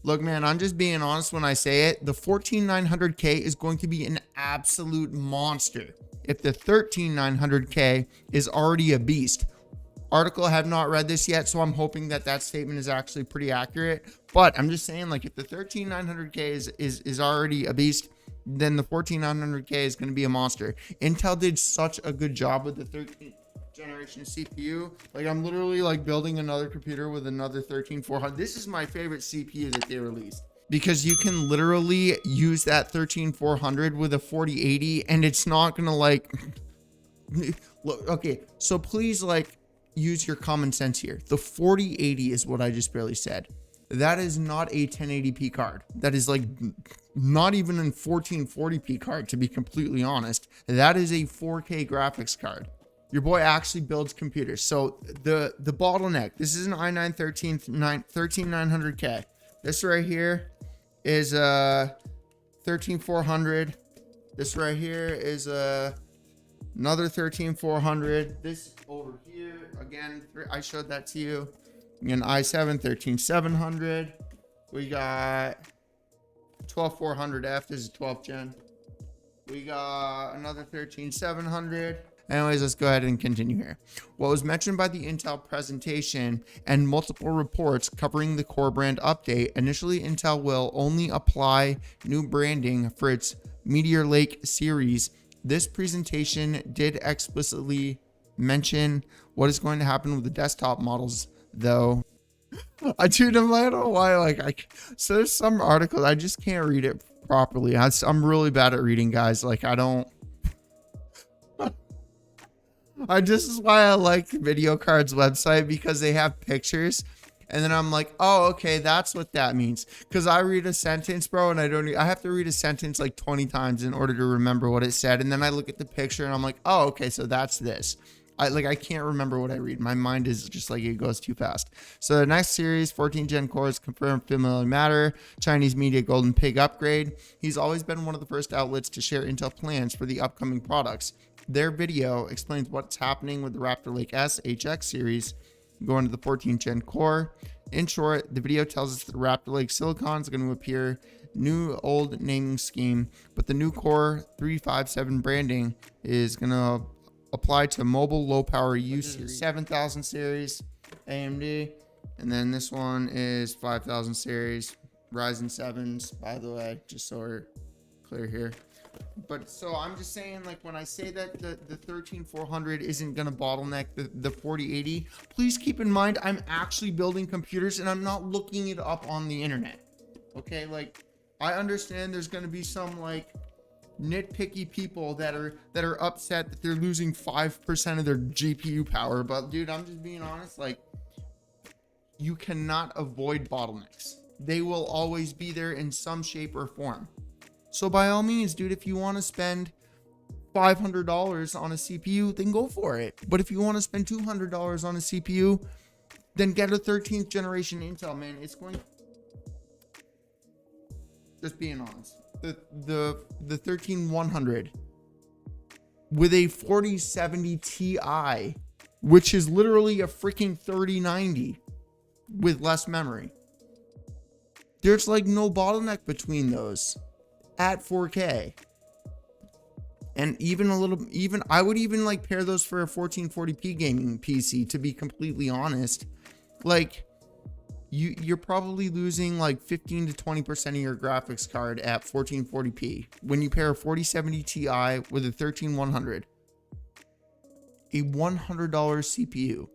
Look, man, I'm just being honest when I say it. The 14900K is going to be an absolute monster if the 13900K is already a beast. Article, I have not read this yet, so I'm hoping that that statement is actually pretty accurate. But I'm just saying, like, if the 13900K is already a beast, then the 14900K is going to be a monster. Intel did such a good job with the 13th generation CPU. Like, I'm literally like building another computer with another 13400. This is my favorite CPU that they released, because you can literally use that 13400 with a 4080 and it's not gonna like look. Okay, so please, like, use your common sense here. The 4080 is what I just barely said. That is not a 1080p card. That is like not even a 1440p card, to be completely honest. That is a 4K graphics card. Your boy actually builds computers. So the bottleneck, this is an i9 13900K. This right here is a 13400. This right here is another 13400. This over here, again, I showed that to you. An i7 13700. We got 12400F. This is 12th gen. We got another 13700. Anyways, let's go ahead and continue here. What was mentioned by the Intel presentation and multiple reports covering the core brand update, initially Intel will only apply new branding for its Meteor Lake series. This presentation did explicitly mention what is going to happen with the desktop models, though. I don't know why, so there's some articles, I just can't read it properly. I'm really bad at reading, guys. Like, this is why I like Video Card's website, because they have pictures, and then I'm like, oh, okay, that's what that means. Because I read a sentence, bro, and I have to read a sentence like 20 times in order to remember what it said, and then I look at the picture and I'm like, oh, okay, so that's this. I can't remember what I read. My mind is just like, it goes too fast. So the next series, 14 Gen cores, confirmed Familiar Matter, Chinese media Golden Pig upgrade. He's always been one of the first outlets to share Intel plans for the upcoming products. Their video explains what's happening with the Raptor Lake-S HX series going to the 14th Gen core. In short, the video tells us that the Raptor Lake Silicon is going to appear, new old naming scheme, but the new Core 357 branding is going to apply to mobile low power use series. 7000 series AMD, and then this one is 5000 series Ryzen 7s, by the way, just so we're clear here. But so I'm just saying, like, when I say that the 13400 isn't going to bottleneck the 4080, please keep in mind I'm actually building computers and I'm not looking it up on the internet. Okay, like, I understand there's going to be some like nitpicky people that are upset that they're losing 5% of their GPU power, but dude, I'm just being honest, like, you cannot avoid bottlenecks. They will always be there in some shape or form. So by all means, dude, if you want to spend $500 on a CPU, then go for it. But if you want to spend $200 on a CPU, then get a 13th generation Intel, man. It's going, just being honest, the 13100 with a 4070 Ti, which is literally a freaking 3090 with less memory. There's like no bottleneck between those at 4K. And even I would even like pair those for a 1440p gaming PC, to be completely honest. Like, you're probably losing like 15 to 20% of your graphics card at 1440p when you pair a 4070 Ti with a 13100, a $100 CPU.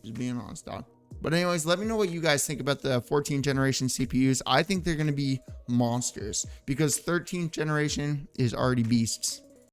Just being honest, dog. But anyways, let me know what you guys think about the 14th generation CPUs. I think they're going to be monsters because 13th generation is already beasts.